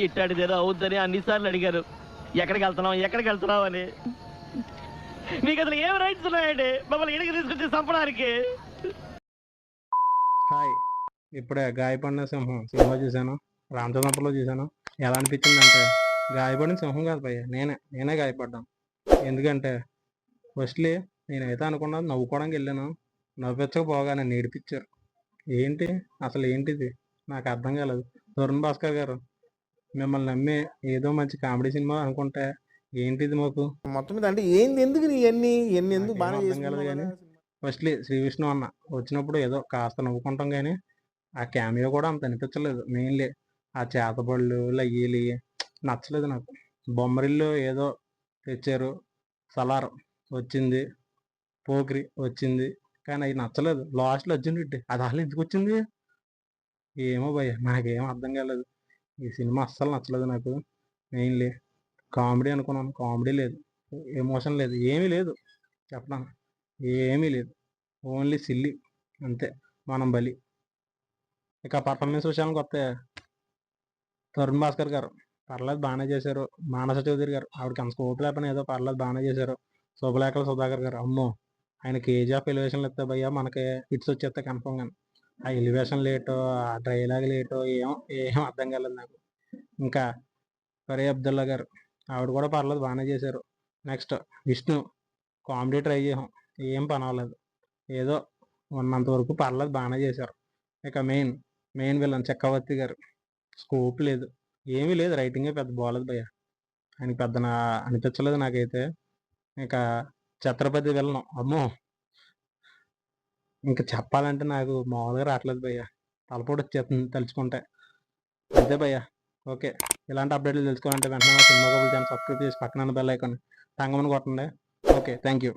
ఇట్టాడిదేదో అవుద్దని అన్నిసార్లు అడిగారు. ఎక్కడికి వెళ్తున్నావు అని. మీకు అసలు ఏం రైట్స్ ఉన్నాయండి మమ్మల్ని ఇడికి తీసుకొచ్చి చంపడానికి? హాయ్. ఇప్పుడే గాయపడిన సింహం సినిమా చూశాను, రామచంద్రపురంలో చూశాను. ఎలా అనిపించిందంటే గాయపడిన సింహం కాదు భయ్య, నేనే గాయపడ్డాను. ఎందుకంటే ఫస్ట్లీ నేనైతే అనుకున్నాను నవ్వుకోవడానికి వెళ్ళాను, నవ్వించకపోగా నన్ను ఏడిపించారు. ఏంటి అసలు ఏంటిది నాకు అర్థం కాలేదు. తరుణ్ భాస్కర్ గారు, మిమ్మల్ని నమ్మి ఏదో మంచి కామెడీ సినిమా అనుకుంటే ఏంటిది మాకు మొత్తం మీద అంటే ఏంది, ఎందుకు ఇవన్నీ ఎందుకు బాగా అర్థం కాలేదు. కానీ ఫస్ట్లీ శ్రీ విష్ణు అన్న వచ్చినప్పుడు ఏదో కాస్త నవ్వుకుంటాం, కానీ ఆ క్యామియో కూడా అంత అనిపించలేదు. మెయిన్లీ ఆ చేతబళ్ళు లయ్యలి నచ్చలేదు నాకు. బొమ్మరిల్లు ఏదో తెచ్చారు, సలార్ వచ్చింది, పోకిరి వచ్చింది, కానీ అవి నచ్చలేదు. లాస్ట్లో అర్జున్ రెడ్డి అది అసలు ఎందుకు వచ్చింది ఏమో భయ్య, నాకేం అర్థం కాలేదు. ఈ సినిమా అస్సలు నచ్చలేదు నాకు. మెయిన్లీ కామెడీ అనుకున్నాను, కామెడీ లేదు, ఎమోషన్ లేదు, ఏమీ లేదు. చెప్పడం ఏమీ లేదు, ఓన్లీ సిల్లి అంతే. మనం బలి. ఇక పర్ఫార్మెన్స్ విషయానికి వస్తే తరుణ్ భాస్కర్ గారు పర్లేదు బాగానే చేశారు. మానస చౌదరి గారు ఆవిడకి అంత స్కోప్ లేకపోయినా ఏదో పర్లేదు బాగానే చేశారు. శుభలేఖల సుధాకర్ గారు అమ్మో, ఆయన కేజీ ఆఫ్ ఎలివేషన్లు ఇస్తే భయ్యా మనకి హిట్స్ వచ్చేస్తే కన్ఫర్మ్. కానీ ఆ ఎలివేషన్ లేటో ఆ డైలాగ్ లేటో ఏం ఏం అర్థం కాలేదు నాకు. ఇంకా ఫరీ అబ్దుల్లా గారు ఆవిడ కూడా పర్లేదు బాగానే చేశారు. నెక్స్ట్ విష్ణు కామెడీ ట్రై చేసాం, ఏం పని అవ్వలేదు, ఏదో ఉన్నంత వరకు పర్లేదు బాగానే చేశారు. ఇక మెయిన్ విలన్ చక్రవర్తి గారు స్కోప్ లేదు, ఏమీ లేదు, రైటింగే పెద్ద బాగలేదు భయ్య, ఆయనకి పెద్ద అనిపించలేదు నాకైతే. ఇక ఛత్రపతి విలను అమ్మో, ఇంకా చెప్పాలంటే నాకు మామూలుగా రావట్లేదు భయ్య, తలపోటు వచ్చేస్తుంది తలుచుకుంటే. అంతే భయ్య. ఓకే, ఇలాంటి అప్డేట్లు తెలుసుకోవాలంటే వెంటనే మా సినిమా కబుల్ ఛానల్ సబ్స్క్రైబ్ చేసి పక్కన బెల్ ఐకాన్ టంగమని కొట్టండి. Okay, thank you.